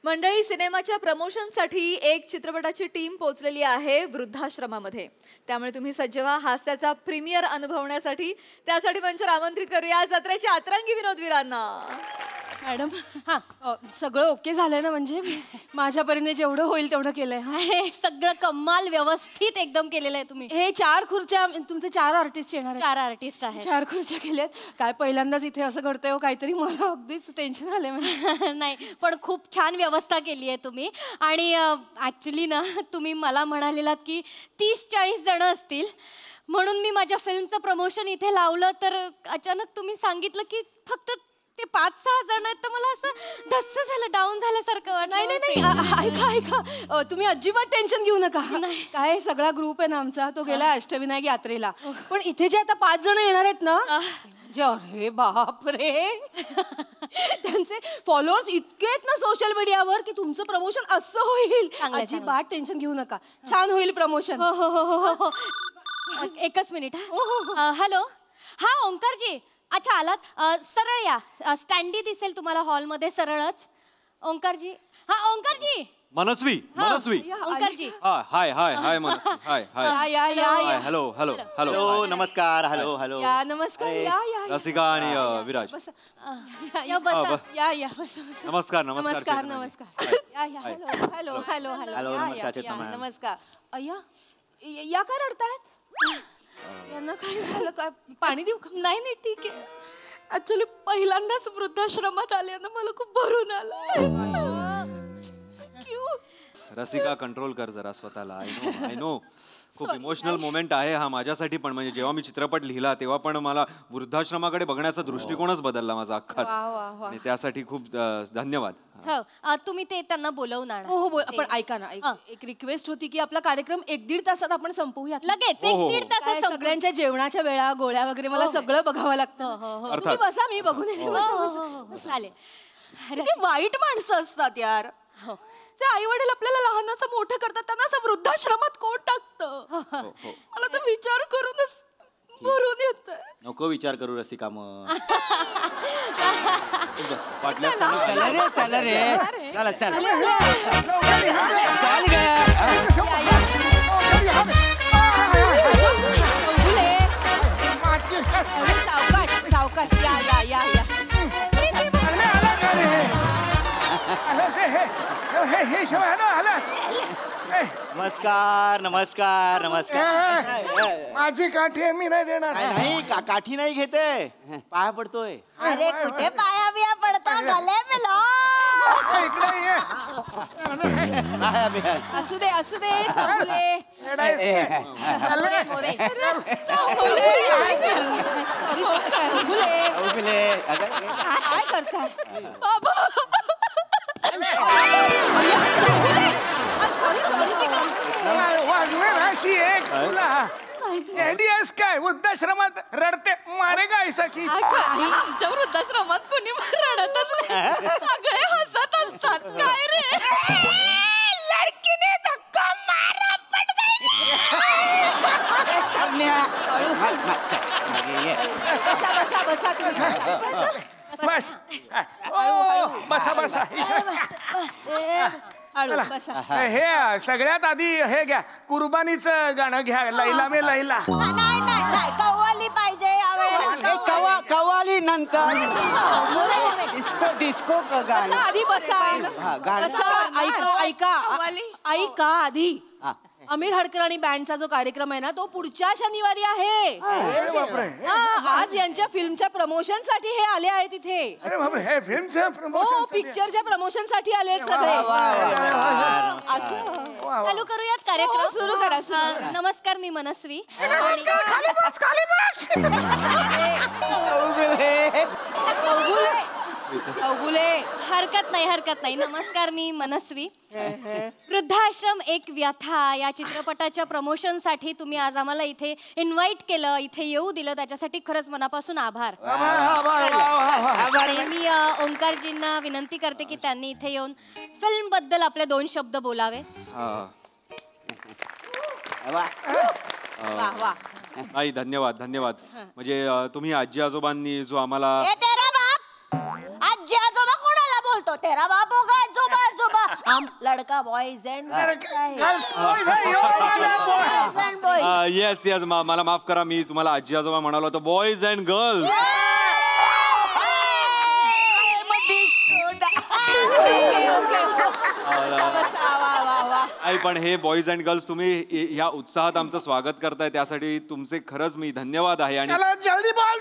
मंडळी, सिनेमाच्या प्रमोशनसाठी एक चित्रपटाची टीम पोहोचलेली आहे वृद्धाश्रमामध्ये. त्यामुळे तुम्ही सज्ज व्हा हास्याचा प्रीमियर अनुभवण्यासाठी. त्यासाठी मंचावर आमंत्रित करूया जत्रेच्या अतरंगी विनोदवीरांना. मॅडम, सगळं ओके झालंय ना? म्हणजे माझ्या परीने जेवढं होईल तेवढं केलंय. हे सगळं कमाल व्यवस्थित एकदम केलेलं आहे तुम्ही. हे 4 खुर्च्या, तुमचे 4 आर्टिस्ट येणार आहेत. 4 आर्टिस्ट आहेत. 4 खुर्च्या केल्यात. काय पहिल्यांदाच इथे असं घडतंय हो काहीतरी. मला अगदीच टेन्शन आलंय. नाही, पण खूप छान व्यवस्था केली आहे तुम्ही. आणि ऍक्च्युली ना, तुम्ही मला म्हणालेलात की 30-40 जण असतील म्हणून मी माझ्या फिल्मचं प्रमोशन इथे लावलं, तर अचानक तुम्ही सांगितलं की फक्त ते 5-6 जण आहेत. तर मला असं धस्स झालं, डाऊन झाल्यासारखं वाटलं. नाही, ऐका तुम्ही अजिबात टेन्शन घेऊ नका. काय सगळा ग्रुप आहे ना आमचा, तो गेला अष्टविनायक यात्रेला. पण इथे जे आता 5 जण येणार आहेत ना, अरे बापरे, त्यांचे फॉलोअर्स इतके आहेत ना सोशल मीडियावर की तुमचं प्रमोशन असं होईल. अजिबात टेन्शन घेऊ नका, छान होईल प्रमोशन. हो. एकच मिनिट. हॅलो, हा ओंकारजी. अच्छा, आलात. सरळ या, स्टँडी दिसेल तुम्हाला हॉलमध्ये सरळच. ओंकारजी. हा ओंकारजी. मनस्वी. ओंकारजी. हाय मनस्वी. हाय. या. हॅलो. नमस्कार. हॅलो. या, नमस्कार. या. रसिका आणि विराज. बसा. या. बस. नमस्कार. या. हॅलो. नमस्कार. अय्या, या काय रडतायत? यांना काय झालं? काय पाणी देऊ का? नाही, ठीक आहे. ऍक्च्युली पहिल्यांदाच वृद्धाश्रमात आले ना, मला खूप भरून आलं. रसिका, कंट्रोल कर जरा स्वतःला. आय नो खूप इमोशनल मोमेंट आहे हा माझ्यासाठी पण. म्हणजे जेव्हा मी चित्रपट लिहिला तेव्हा पण मला वृद्धाश्रमाकडे बघण्याचा दृष्टिकोनच बदलला माझा अख्खाच. आणि त्यासाठी खूप धन्यवाद. हो, तुम्ही ते त्यांना बोलवून आणा. हो. पण ऐका ना, एक रिक्वेस्ट होती की आपला कार्यक्रम 1-1.5 तासात आपण संपवूयात. लगेच 1-1.5 तासात. सगळ्यांच्या जेवणाच्या वेळा, गोळ्या वगैरे मला सगळं बघावं लागतं. तुम्ही बसा, मी बघून येते. चालेल. किती वाईट माणसं असतात यार. ते आई वडील आपल्याला लहानाचं मोठं करतात, त्यांना असं वृद्धाश्रमात कोण टाकतं? मला तर विचार करूनच भरून येत. नको विचार करू रसिका. मग सावकाश. या. नमस्कार. माझी काठी मी नाही देणार. नाही, काठी नाही घेते, पाया पडतोय. अरे कुठे पाया बिया पडता? गले में लो. असू दे चांगले. काय करताय बाबा? काय वृद्धाश्रमात रडते मारेगा ऐसा की? आईच्या वृद्धाश्रमात कोणी रडतच नाही, सगळे हसत असतात. काय रे, लडकीने धक्का मारा बसा हे सगळ्यात आधी हे घ्या, कुर्बानीचं गाणं घ्या. लैला में लैला. नाही, कव्वाली पाहिजे यावेळेला. कव्वाली नंतर डिस्को आधी ऐका आधी. अमीर हडकर आणि बँडचा जो कार्यक्रम आहे ना, तो पुढच्या शनिवारी आहे. आज यांच्या फिल्मच्या प्रमोशन साठी हे आले आहेत इथे. हे फिल्मच्या हो, पिक्चरच्या प्रमोशन साठी आले आहेत सगळे. चालू करूयात कार्यक्रम. सुरू करा. नमस्कार, मी मनस्वी. हरकत नाही. नमस्कार, मी मनस्वी. वृद्धाश्रम एक व्यथा या चित्रपटाच्या प्रमोशन साठी तुम्ही आज आम्हाला इथे इन्व्हाइट केलं, इथे येऊ दिलं, त्याच्यासाठी खरंच मनापासून आभार. मी ओंकारजींना विनंती करते की त्यांनी इथे येऊन फिल्म बद्दल आपले 2 शब्द बोलावे. आई, धन्यवाद. म्हणजे तुम्ही आजी आजोबांनी जो आम्हाला. आजी आजोबा कोणाला बोलतो? तेरा बाप होगा आजोबा. बडका बॉईज अँड येस येस मला माफ करा, मी तुम्हाला आजी आजोबा म्हणालो होतो. Boys and girls. पण हे बॉईज अँड गर्ल्स तुम्ही ह्या उत्साहात आमचं स्वागत करताय त्यासाठी तुमचे खरंच मी धन्यवाद आहे. आणि जल्दी बोल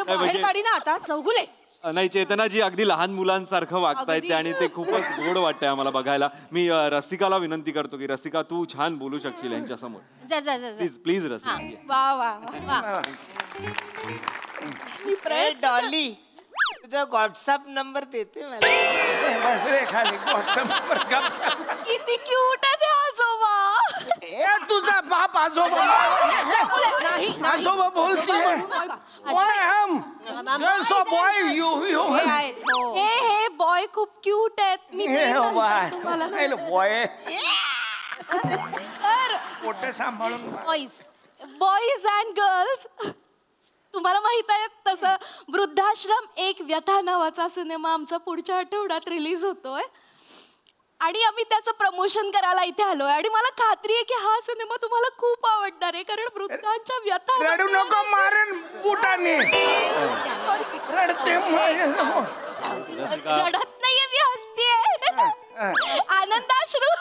बाहेर काढी ना आता चौगुले. नाही, चेतनाजी अगदी लहान मुलांसारखं वागतायत ते आणि ते खूपच गोड वाटतंय आम्हाला बघायला. मी रसिकाला विनंती करतो की रसिका तू छान बोलू शकशील यांच्या समोर. जा. प्लीज रसिका. वा वा डॉली तुझा व्हॉट्सअप नंबर देते मला. बस रे खाली किती क्यूट आहे ते आजोबा. तुझा बाप आजोबा नाही आजोबा बोलते. हे बॉय खूप क्यूट आहेत. मी बॉय मोठे सांभाळून बॉईज अँड गर्ल्स, तुम्हाला माहित आहे तसं वृद्धाश्रम एक व्यथा नावाचा सिनेमा आमचा पुढच्या आठवड्यात रिलीज होतोय आणि आम्ही त्याचं प्रमोशन करायला इथे आलोय आणि मला खात्री आहे की हा सिनेमा तुम्हाला खूप आवडणार आहे कारण वृद्धांच्या व्यथा. रडू नको, मारेन बुटाने. रडते रडत नाहीये, मी हसतेय. आनंदाश्रू.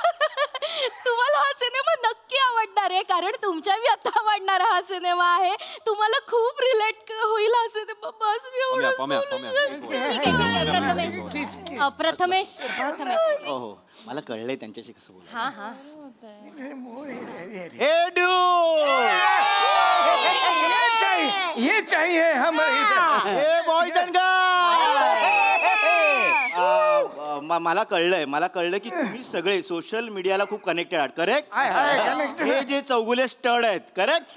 तुम्हाला हा सिनेमा नक्की आवडणार आहे कारण तुमच्या व्यथा वाढणारा हा सिनेमा आहे. तुम्हाला खूप रिलेट होईल हा सिनेमा. बस मी प्रथमेश. हो मला कळलंय त्यांच्याशी कसं बोल. हा ये चाहिए हमारे बॉईज अँड मला कळलं की तुम्ही सगळे सोशल मीडियाला खूप कनेक्टेड आहात. करेक्ट. हे जे चौगुले स्टड आहेत. करेक्ट.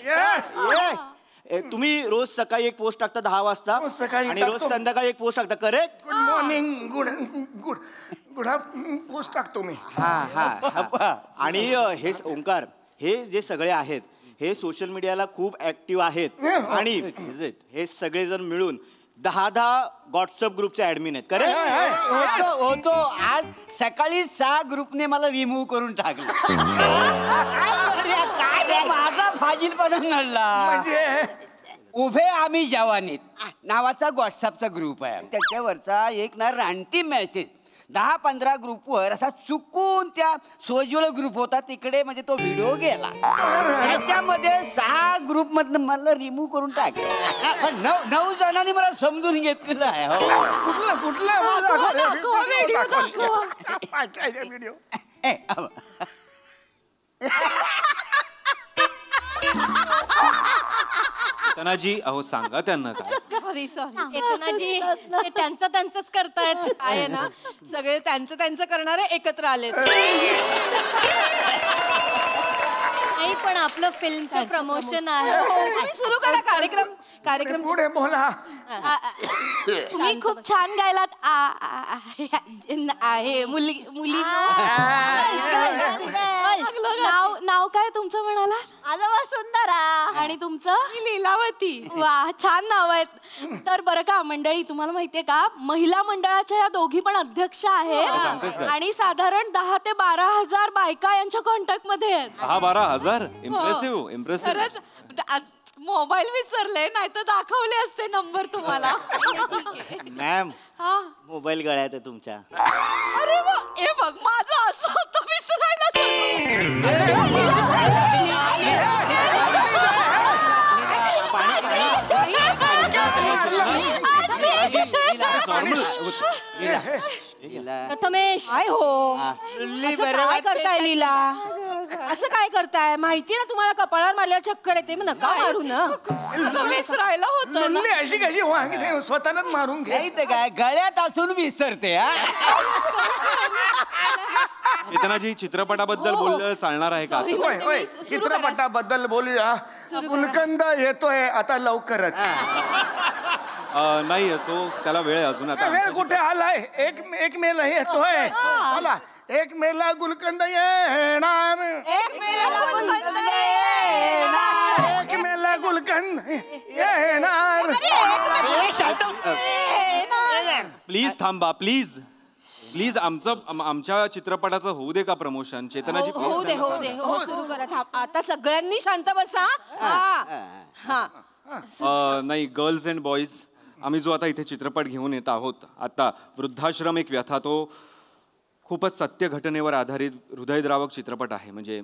तुम्ही रोज सकाळी एक पोस्ट टाकता 10 वाजता आणि रोज संध्याकाळी एक पोस्ट टाकता. Correct. Good morning good post टाकतो मी. हा आणि हे ओंकार हे जे सगळे आहेत हे सोशल मीडियाला खूप ऍक्टिव्ह आहेत आणि हे सगळेजण मिळून 10 व्हॉट्सअप ग्रुपचे ऍडमिन आहेत. करेक्ट. होतो आज सकाळी 6 ग्रुपने मला रिमूव्ह करून टाकलं. काय माझा फाजीलपणा नडला. म्हणजे उभे आम्ही जवानीत नावाचा व्हॉट्सअपचा ग्रुप आहे. त्याच्यावरचा एक ना रानटी मेसेज 10-15 ग्रुपवर असा चुकून त्या सोजूला ग्रुप होता तिकडे म्हणजे तो व्हिडिओ गेला. त्याच्यामध्ये 6 ग्रुप मधनं मला रिमूव्ह करून टाकलं. 9 जणांनी मला समजून घेतलेलं आहे. कुठला व्हिडिओ. चेतनाजी अहो सांगा त्यांना काय. सॉरी चेतनाजी ते त्यांचंच करतायत. आहे ना सगळे त्यांचं करणारे एकत्र आलेत. नाही पण आपलं फिल्मचं प्रमोशन आहे. तुम्ही सुरू करा कार्यक्रम. पुढे बोला. तुम्ही खूप छान गायलात. आहे मुली. नाव काय तुमचं म्हणाला. आजोबा सुंदरा. आणि तुमचं लीलावती. वा छान नाव आहेत. तर बरं का मंडळी तुम्हाला माहितीये का महिला मंडळाच्या या दोघी पण अध्यक्ष आहेत आणि साधारण 10 ते 12 हजार बायका यांच्या कॉन्टॅक्ट मध्ये आहेत. 10-12 हजार. इम्प्रेसिव्ह. मोबाईल विसरले नाही तर दाखवले असते नंबर तुम्हाला. मॅम मोबाईल गळ्यात आहे तुमच्या. अरे हे बघ माझं असं होतं विसरायला. प्रथमेश. काय हो असं काय करताय लीला. असं काय करताय माहिती ना तुम्हाला कपाळावर मारल्यावर चक्कर येते. मग नका मारू ना. विसरायला होतं मुली अशी कशी वागते स्वतःलाच मारून घे. नाही काय गळ्यात असून विसरते. चेतनाजी चित्रपटाबद्दल बोललं चालणार आहे का. होय चित्रपटाबद्दल बोलूया. गुलकंद येतोय आता लवकरच. नाही तो त्याला वेळ आहे अजून. आता वेळ कुठे आलाय. 1 मेला येतोय. बोला 1 मेला गुलकंद येणार. 1 मेला गुलकंद येणार. 1 मेला गुलकंद येणार. प्लीज थांबा प्लीज. प्लीज आमच्या चित्रपटाचं होऊ दे का प्रमोशन? चेतनाजी होऊ दे होऊ दे हो सुरू करा. थांब. आता सगळ्यांनी शांत बसा. हा नाही, गर्ल्स अँड बॉईज, आम्ही जो आता इथे चित्रपट घेऊन येत आहोत आता, वृद्धाश्रम एक व्यथा, तो खूपच सत्य घटनेवर आधारित हृदयद्रावक चित्रपट आहे. म्हणजे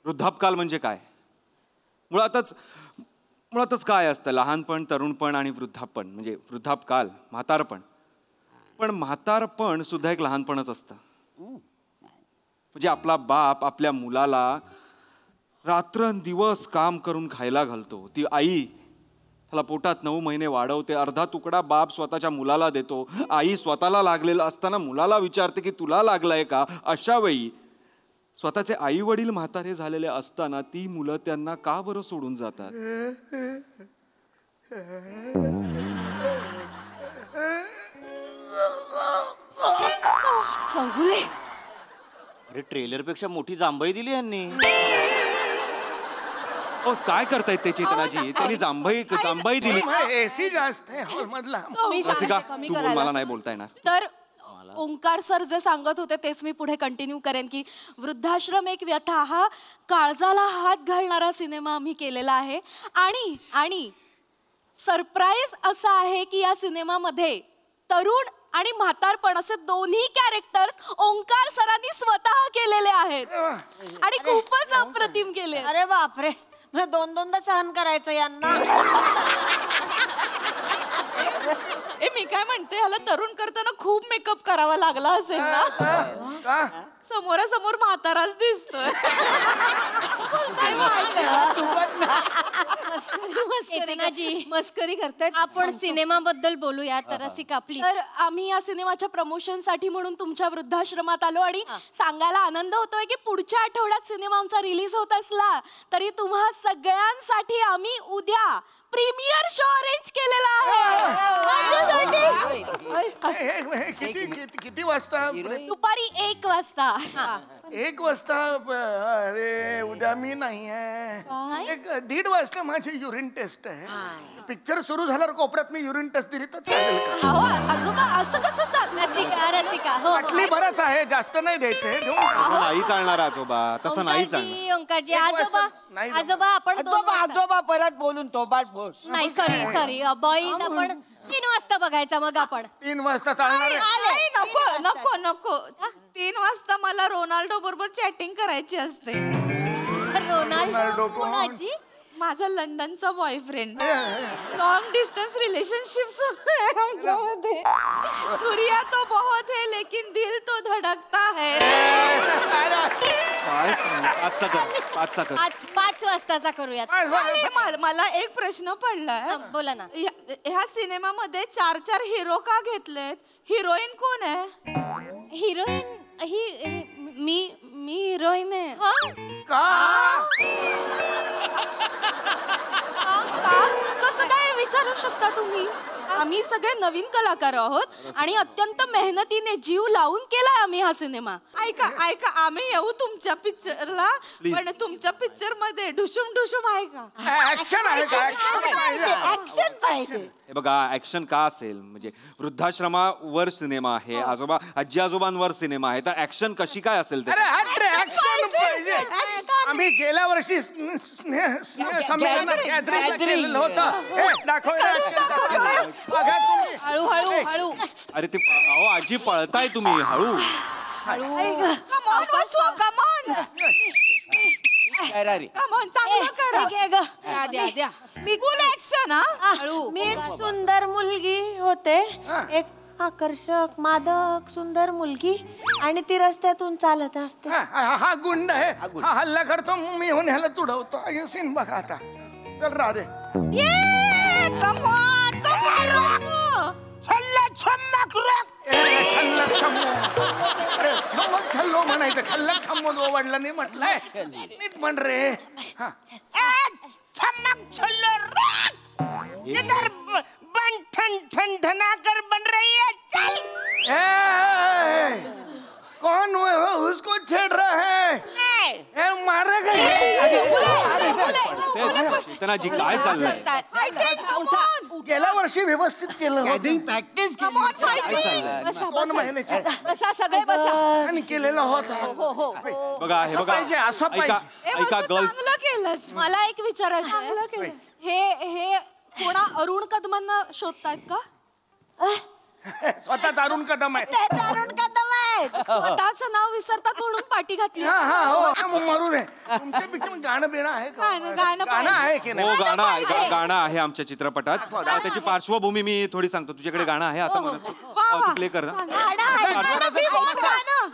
वृद्धापकाल म्हणजे काय, मुळातच काय असतं? लहानपण, तरुणपण आणि वृद्धापण म्हणजे वृद्धापकाल, म्हातारपण. पण म्हातारपण सुद्धा एक लहानपणच असतं. म्हणजे आपला बाप आपल्या मुलाला रात्रंदिवस काम करून खायला घालतो. ती आई त्याला पोटात 9 महिने वाढवते. अर्धा तुकडा बाप स्वतःच्या मुलाला देतो. आई स्वतःला लागलेलं असताना मुलाला विचारते की तुला लागलाय का? अशा वेळी स्वतःचे आई वडील म्हातारे झालेले असताना ती मुलं त्यांना का बरं सोडून जातात? चौगुले, अरे ट्रेलर पेक्षा मोठी जांभई दिली यांनी. काय करतायत ते चेतनाजी? त्यांनी जांभई दिली. एसी जास्त आहे हॉलमधला. मी सांगते, रसिका, कमी तू बोल, करायला मला नाही बोलता येणार. तर ओंकार सर जे सांगत होते तेच मी पुढे कंटिन्यू करेन की वृद्धाश्रम एक व्यथा हा काळजाला हात घालणारा सिनेमा आम्ही केलेला आहे. आणि सरप्राईज असा आहे की या सिनेमामध्ये तरुण आणि म्हातारपण असे दोन्ही कॅरेक्टर्स ओंकार सरांनी स्वतः केलेले आहेत आणि खूपच अप्रतिम केले. अरे बापरे, मग 2-2दा सहन करायचं यांना. मी काय म्हणते, ह्याला तरुण करताना खूप मेकअप करावा लागला असेल ना? समोरासमोर म्हाताराच दिसतोय. मस्करी करतायत. आपण सिनेमाबद्दल बोलूया तर रसिका प्लीज. तर आम्ही या सिनेमाच्या प्रमोशनसाठी म्हणून तुमच्या वृद्धाश्रमात आलो आणि सांगायला आनंद होतोय की पुढच्या आठवड्यात सिनेमा आमचा रिलीज होत असला तरी तुम्हा सगळ्यांसाठी आम्ही उद्या प्रीमियर शो अरेंज केलेला आहे. किती वाजता? दुपारी 1 वाजता. 1 वाजता? अरे उद्या मी नाही आहे. 1-1:30 वाजता माझी युरिन टेस्ट आहे. पिक्चर सुरू झाल्यावर कोपऱ्यात मी युरिन टेस्ट दिली तर चालेल का? आजोबा असं कसं चाललं? रसिका हो बाटली बरंच आहे, जास्त नाही द्यायचंय. नाही चालणार आजोबा, तसं नाही चालणार. ओंकारजी आजोबा आपण आजोबा परत बोलून तोबाट बोल. नाही सॉरी बॉईज आपण 3 वाजता बघायचा. मग आपण 3 वाजता चालणार आहे? नको 3 वाजता मला रोनाल्डो बरोबर चॅटिंग करायची असते. रोनाल्डो कोणाची? माझा लंडनचा बॉयफ्रेंड. लॉन्ग डिस्टन्स रिलेशनशिप आमच्यामध्ये. दुरिया तो बहुत है लेकिन दिल तो धडकता है. आज 5 वाजताचा करूयात. मला एक प्रश्न पडलाय. बोला ना. ह्या सिनेमामध्ये 4 हिरो का घेतलेत? हिरोईन कोण आहे? हिरोईन मी हिरोईन आहे. कसं काय विचारू शकता तुम्ही? आम्ही सगळे नवीन कलाकार आहोत आणि अत्यंत मेहनतीने जीव लावून केलाय आम्ही हा सिनेमा. ऐका आम्ही येऊ तुमच्या पिक्चरला, पण तुमच्या पिक्चर मध्ये ढुशुम आहे का? ऍक्शन आहे का? ऍक्शन पाहिजे. हे बघा, ऍक्शन का असेल? म्हणजे वृद्धाश्रमावर सिनेमा आहे, आजी आजोबांवर सिनेमा आहे, तर ऍक्शन कशी काय असेल? अरे ऍक्शन पाहिजे. आम्ही गेल्या वर्षी संमेलन केलेलं होतं. दाखव. हळू. अरे ते आजी पळताय तुम्ही, हळू. मी एक सुंदर मुलगी होते, एक आकर्षक मादक सुंदर मुलगी, आणि ती रस्त्यातून चालत असते. हा गुंड आहे, हा हल्ला करतो, मी येऊन ह्याला तुडवतो. हे सीन बघा आता. चल राधे. छल्लक छल्लो म्हणायचं. छल्लक छम्मो वडिलांनी म्हटलंय. नीट म्हण रे. छमक छल्लो इधर बन ठन कर बन रही है. चल. कौन उसको छेड़ रहा है? मारेगा. चेतनाजी काय चाललंय? गेल्या वर्षी दरवर्षी व्यवस्थित केलं होतं. प्रॅक्टिस बसा 2 महिन्याची बसा सगळे बसा. आणि केलेलं होतं. बघा हे बघा पाहिजे, असं ऐका पाहिजे. ऐका गर्ल्स चांगलं केलंस. मला एक विचारायचं हे कोणा अरुण कदमांना शोधतायत का? स्वतःच अरुण कदम आहे. तेच अरुण कदम आहे. स्वतःचं नाव विसरतात म्हणून पाठी घातली. हा हा हो मग मरू दे. तुमच्या पेक्षा गाणं बिणं आहे का? गाणं आहे की हो नाही? गाणं आहे आमच्या चित्रपटात. त्याची पार्श्वभूमी मी थोडी सांगतो. तुझ्याकडे गाणं आहे आता मला तू प्ले कर ना.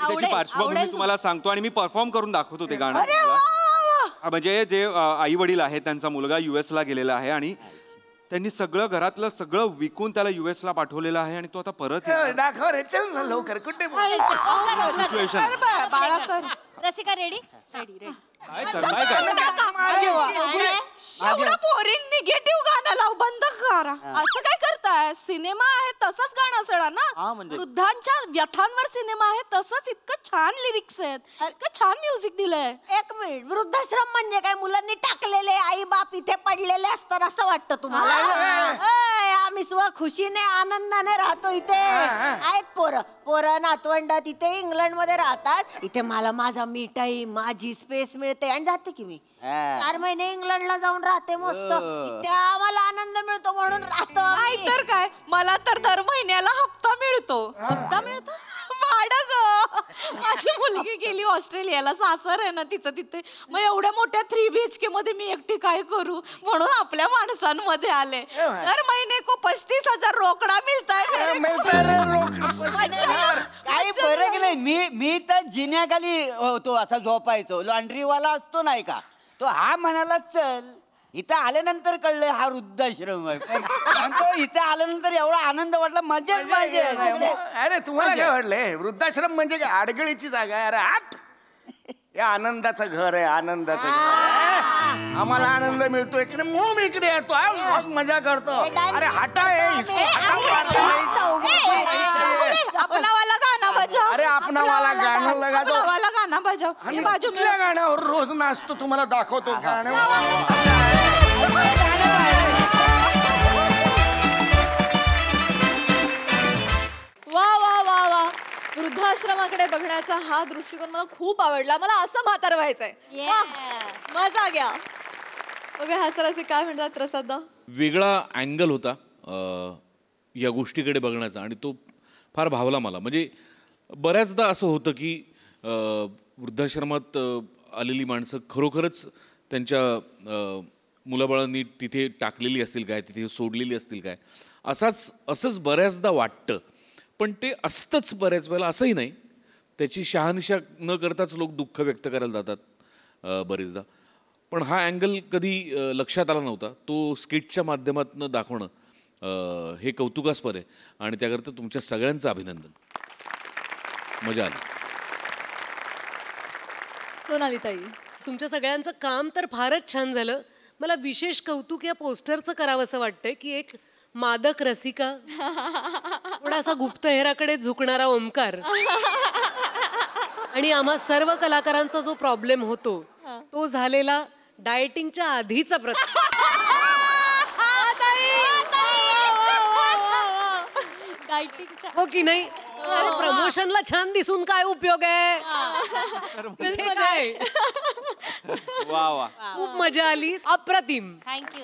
त्याची पार्श्वभूमी तुम्हाला सांगतो आणि मी परफॉर्म करून दाखवतो ते गाणं. म्हणजे जे आई वडील आहेत त्यांचा मुलगा US ला गेलेला आहे आणि त्यांनी सगळं घरातलं सगळं विकून त्याला US ला पाठवलेलं आहे आणि तो आता परत दाखव रे चल ना लवकर कुठे सिच्युएशन. रसिका रेडी? काय करताय काय? एवढं बोरिंग निगेटिव्ह गाणं लाव, बंद करा. असं काय करताय? सिनेमा आहे तसंच गाणं असणार ना. वृद्धांच्या व्यथांवर सिनेमा आहे तसंच इतकं छान लिरिक्स आहेत, इतकं छान म्युझिक दिलंय. एक मिनिट, वृद्धाश्रम म्हणजे काय? मुलांनी टाकलेले आई बाप इथे पडलेले असतात असं वाटतं तुम्हाला? अय, आम्ही खुशीने आनंदाने राहतो इथे. आहेत पोरं नातवंड तिथे इंग्लंड मध्ये राहतात. इथे मला माझा मी टाईम माझी स्पेस मिळते आणि जाते की मी 4 महिने इंग्लंडला जाऊन राहते मस्त. इथे आम्हाला आनंद मिळतो म्हणून राहतो. नाही तर काय, मला तर दर महिन्याला हप्ता मिळतो. हप्ता मिळतो? भाडं ग. माझी मुलगी गेली ऑस्ट्रेलियाला, सासर आहे ना तिचं तिथे. मग एवढ्या मोठ्या 3 BHK मध्ये मी एकटी काय करू म्हणून आपल्या माणसांमध्ये आले. दर महिने को 35,000 रोकडा मिळताय. काही फरक नाही. मी तर जिन्याखाली होतो असा झोपायचो. लॉन्ड्रीवाला असतो नाही का, तो हा म्हणाला चल. इथं आल्यानंतर कळलंय हा वृद्धाश्रम आहे. पण तो इथं आल्यानंतर एवढा आनंद वाटला, मजाच पाहिजे. अरे तुम्हाला काय वाटलंय? वृद्धाश्रम म्हणजे काय आडगळीची जागा आहे? अरे आठ हे आनंदाचं घर आहे, आनंदाचं घर. आम्हाला आनंद मिळतोय की नाही म्हणून इकडे येतो, मग मजा करतो. अरे हटा आपणावाला गाणं बजाव. अरे आपणावाला गाणं लगा दो. आपणावाला गाणं बजाव. आणि कुठल्या गाण्यावर रोज नाचतो तुम्हाला दाखवतो गाणं. वा वा वा वा, वृद्धाश्रमाकडे बघण्याचा हा दृष्टिकोन मला खूप आवडला. मला असं म्हातारं व्हायचंय. मजा घ्या. बघा हास्यरसिक काय म्हणतात प्रसाददा. वेगळा अँगल होता या गोष्टीकडे बघण्याचा आणि तो फार भावला मला. म्हणजे बऱ्याचदा असं होतं की वृद्धाश्रमात आलेली माणसं खरोखरच त्यांच्या मुलाबाळांनी तिथे टाकलेली असतील काय, तिथे सोडलेली असतील काय, असंच बऱ्याचदा वाटतं. पण ते असतंच बऱ्याच वेळेला, असंही नाही. त्याची शहानिशा न करताच लोक दुःख व्यक्त करायला जातात बरेचदा. पण हा अँगल कधी लक्षात आला नव्हता. तो स्किटच्या माध्यमातून दाखवणं हे कौतुकास्पद आहे आणि त्याकरता तुमच्या सगळ्यांचं अभिनंदन. मजा आली. सोनाली ताई, तुमच्या सगळ्यांचं काम तर फारच छान झालं. मला विशेष कौतुक या पोस्टरचं करावं असं वाटतंय की एक मादक रसिका, थोडासा गुप्तहेराकडे झुकणारा ओमकार आणि आम्हा सर्व कलाकारांचा जो प्रॉब्लेम होतो तो झालेला डाएटिंगच्या आधीचा हो की नाही? प्रमोशनला छान दिसून काय उपयोग आहे? काय वा वा, खूप मजा आली. अप्रतिम. थँक्यू.